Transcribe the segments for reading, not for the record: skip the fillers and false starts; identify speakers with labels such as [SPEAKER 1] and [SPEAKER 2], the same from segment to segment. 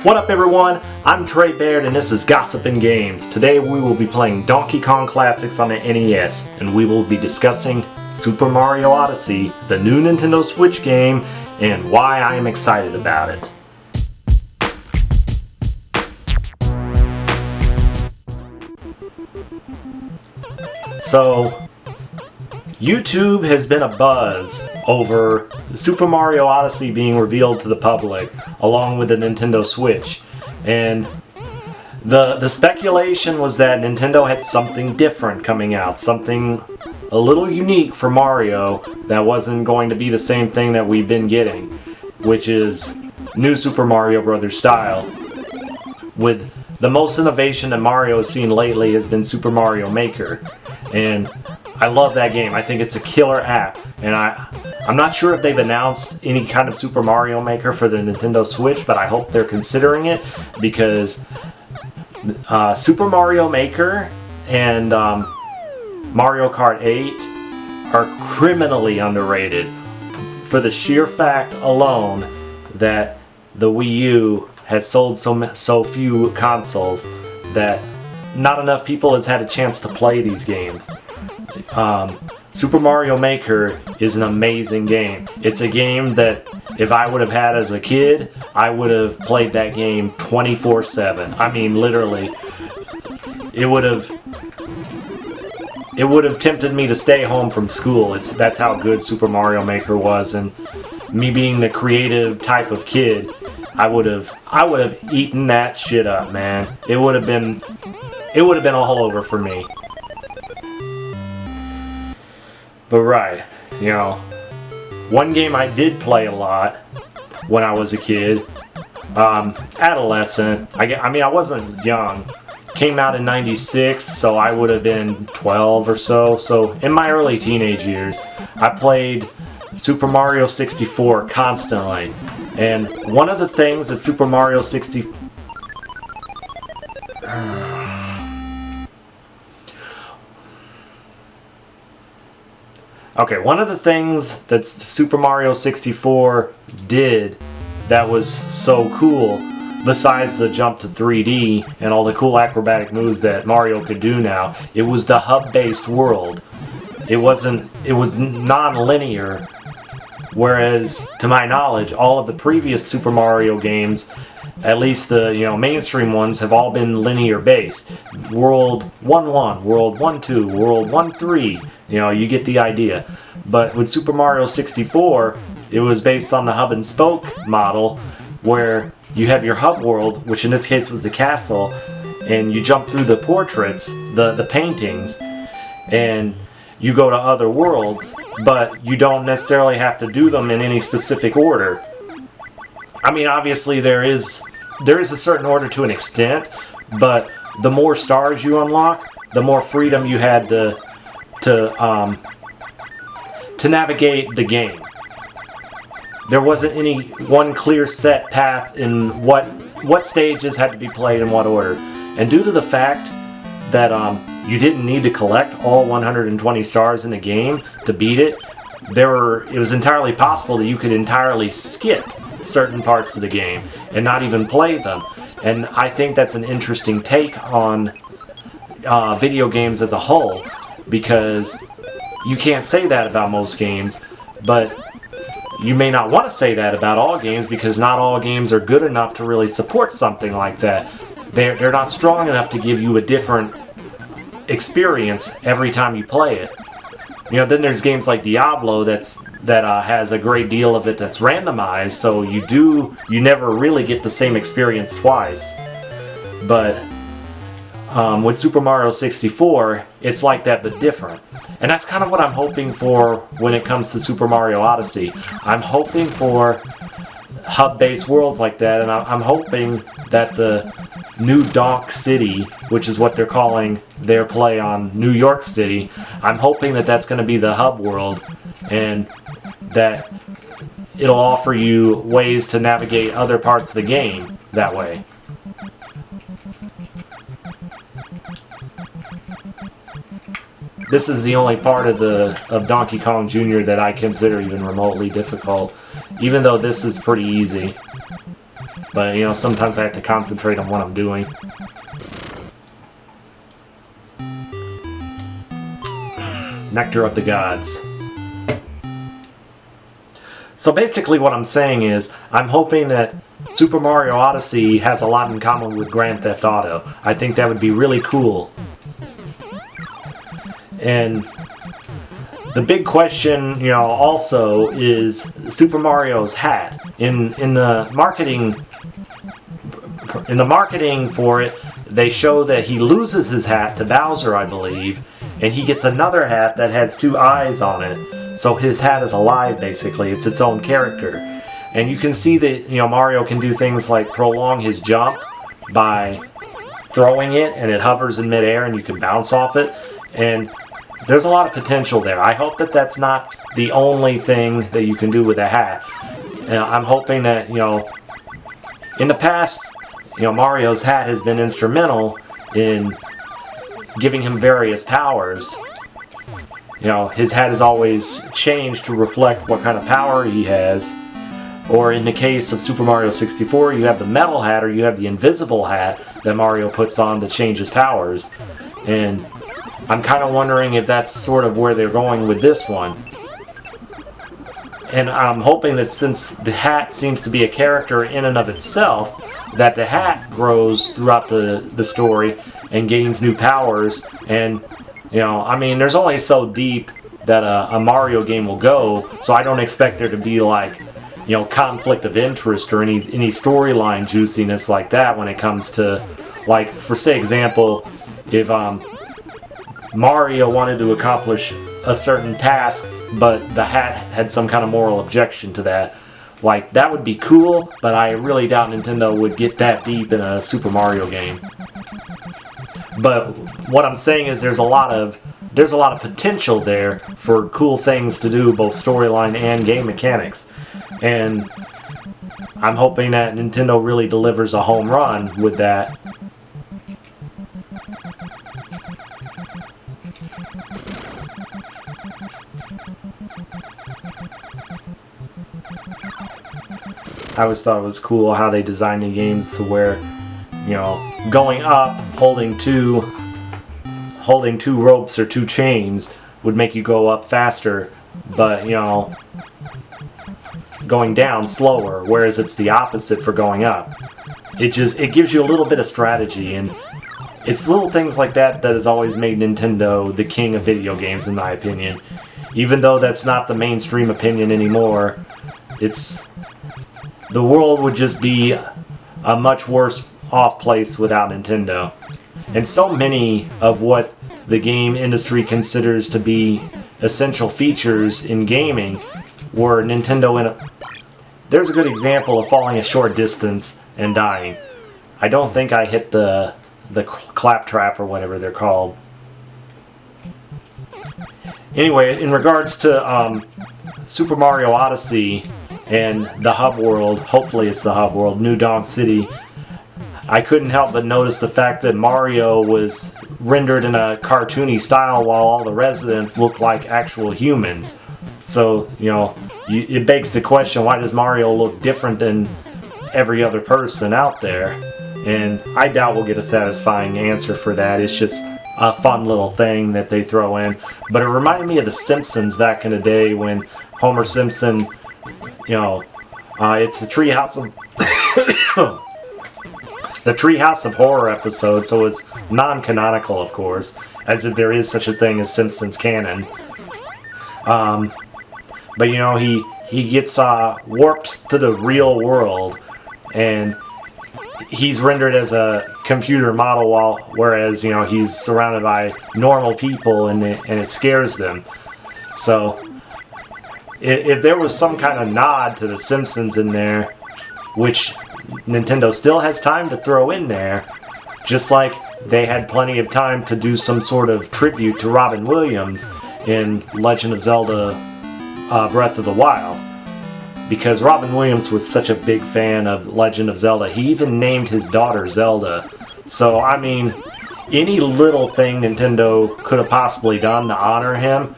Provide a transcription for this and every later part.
[SPEAKER 1] What up everyone, I'm Trey Baird and this is Gossipin' Games. Today we will be playing Donkey Kong Classics on the NES and we will be discussing Super Mario Odyssey, the new Nintendo Switch game, and why I am excited about it. So, YouTube has been abuzz over Super Mario Odyssey being revealed to the public, along with the Nintendo Switch. And the speculation was that Nintendo had something different coming out, something a little unique for Mario that wasn't going to be the same thing that we've been getting, which is new Super Mario Bros. Style. With the most innovation that Mario has seen lately has been Super Mario Maker. And I love that game. I think it's a killer app, and I'm not sure if they've announced any kind of Super Mario Maker for the Nintendo Switch, but I hope they're considering it because Super Mario Maker and Mario Kart 8 are criminally underrated for the sheer fact alone that the Wii U has sold so few consoles that not enough people has had a chance to play these games. Super Mario Maker is an amazing game. It's a game that if I would have had as a kid, I would have played that game 24/7. I mean, literally, it would have tempted me to stay home from school. That's how good Super Mario Maker was, and me being the creative type of kid, I would have eaten that shit up, man. It would have been all over for me. But right, you know, one game I did play a lot when I was a kid, adolescent. I mean, I wasn't young. Came out in '96, so I would have been 12 or so. So in my early teenage years, I played Super Mario 64 constantly. And one of the things that Super Mario 64... Okay, one of the things that Super Mario 64 did that was so cool, besides the jump to 3D and all the cool acrobatic moves that Mario could do now, it was the hub-based world. It was non-linear, whereas, to my knowledge, all of the previous Super Mario games, at least the mainstream ones, have all been linear based. World 1-1, World 1-2, World 1-3. You get the idea. But with Super Mario 64, it was based on the hub and spoke model, where you have your hub world, which in this case was the castle, and you jump through the portraits, the paintings, and you go to other worlds, but you don't necessarily have to do them in any specific order. I mean, obviously there is a certain order to an extent, but the more stars you unlock, the more freedom you had to navigate the game. There wasn't any one clear set path in what stages had to be played in what order. And due to the fact that you didn't need to collect all 120 stars in the game to beat it, it was entirely possible that you could entirely skip certain parts of the game and not even play them. And I think that's an interesting take on video games as a whole, because you can't say that about most games, but you may not want to say that about all games, because not all games are good enough to really support something like that. They're not strong enough to give you a different experience every time you play it. Then there's games like Diablo that has a great deal of it that's randomized, so you never really get the same experience twice. But with Super Mario 64, it's like that but different. And that's kind of what I'm hoping for when it comes to Super Mario Odyssey. I'm hoping for hub-based worlds like that, and I'm hoping that the new Donk City, which is what they're calling their play on New York City, I'm hoping that that's going to be the hub world, and that it'll offer you ways to navigate other parts of the game that way. This is the only part of Donkey Kong Jr. that I consider even remotely difficult, even though this is pretty easy. but you know, sometimes I have to concentrate on what I'm doing. Nectar of the Gods. So basically what I'm saying is, I'm hoping that Super Mario Odyssey has a lot in common with Grand Theft Auto. I think that would be really cool. And the big question, you know, also is Super Mario's hat. In the marketing for it, they show that he loses his hat to Bowser, I believe, and he gets another hat that has 2 eyes on it. So his hat is alive, basically. It's its own character. And you can see that, you know, Mario can do things like prolong his jump by throwing it, and it hovers in midair and you can bounce off it. And there's a lot of potential there. I hope that that's not the only thing that you can do with a hat. I'm hoping that, you know, in the past, you know, Mario's hat has been instrumental in giving him various powers. You know, his hat has always changed to reflect what kind of power he has. Or in the case of Super Mario 64, you have the metal hat or you have the invisible hat that Mario puts on to change his powers. And I'm kind of wondering if that's sort of where they're going with this one. And I'm hoping that since the hat seems to be a character in and of itself, that the hat grows throughout the story and gains new powers. And, you know, I mean, there's only so deep that a Mario game will go, so I don't expect there to be, like, you know, conflict of interest or any storyline juiciness like that when it comes to, like, for say example, if Mario wanted to accomplish a certain task, but the hat had some kind of moral objection to that. Like, that would be cool, but I really doubt Nintendo would get that deep in a Super Mario game. But what I'm saying is there's a lot of potential there for cool things to do, both storyline and game mechanics. And I'm hoping that Nintendo really delivers a home run with that. I always thought it was cool how they designed the games to where, you know, going up, holding two ropes or 2 chains would make you go up faster, but, you know, going down slower, whereas it's the opposite for going up. It gives you a little bit of strategy, and it's little things like that that has always made Nintendo the king of video games, in my opinion. Even though that's not the mainstream opinion anymore, the world would just be a much worse off place without Nintendo. And so many of what the game industry considers to be essential features in gaming were Nintendo in a... There's a good example of falling a short distance and dying. I don't think I hit the claptrap or whatever they're called. Anyway, in regards to Super Mario Odyssey and the hub world, hopefully it's the hub world, New Donk City, I couldn't help but notice the fact that Mario was rendered in a cartoony style while all the residents look like actual humans. So, you know, it begs the question, why does Mario look different than every other person out there? And I doubt we'll get a satisfying answer for that. It's just a fun little thing that they throw in. But it reminded me of The Simpsons back in the day when Homer Simpson, you know, it's the Treehouse of... the Treehouse of Horror episode, so it's non-canonical, of course, as if there is such a thing as Simpsons canon. But, you know, he gets warped to the real world, and he's rendered as a computer model, whereas, you know, he's surrounded by normal people, and it scares them. So, if there was some kind of nod to The Simpsons in there, which Nintendo still has time to throw in there, just like they had plenty of time to do some sort of tribute to Robin Williams in Legend of Zelda Breath of the Wild. Because Robin Williams was such a big fan of Legend of Zelda, he even named his daughter Zelda. So, I mean, any little thing Nintendo could have possibly done to honor him,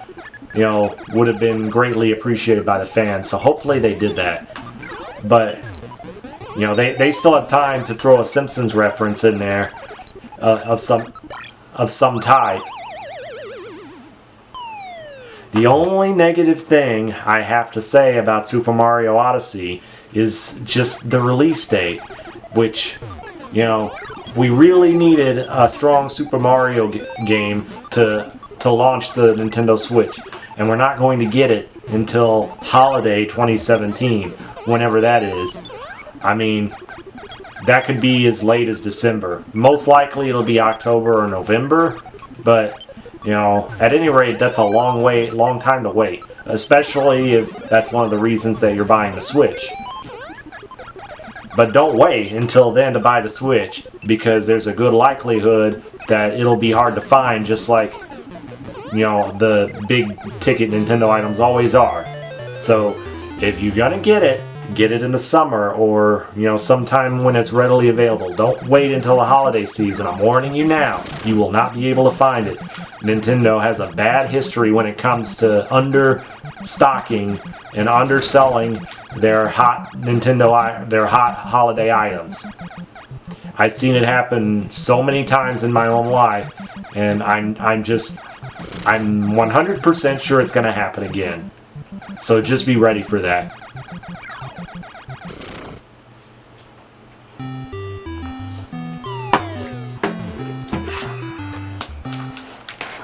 [SPEAKER 1] you know, would have been greatly appreciated by the fans. So hopefully they did that. But You know, they still have time to throw a Simpsons reference in there of some type. The only negative thing I have to say about Super Mario Odyssey is just the release date, which, you know, we really needed a strong Super Mario game to launch the Nintendo Switch, and we're not going to get it until holiday 2017, whenever that is. I mean, that could be as late as December. Most likely it'll be October or November, but, you know, at any rate, that's a long time to wait, especially if that's one of the reasons that you're buying the Switch. But don't wait until then to buy the Switch, because there's a good likelihood that it'll be hard to find, just like, you know, the big ticket Nintendo items always are. So, if you're gonna get it in the summer, or, you know, sometime when it's readily available. Don't wait until the holiday season. I'm warning you now. You will not be able to find it. Nintendo has a bad history when it comes to understocking and underselling their hot holiday items. I've seen it happen so many times in my own life, and I'm 100% sure it's going to happen again. So just be ready for that.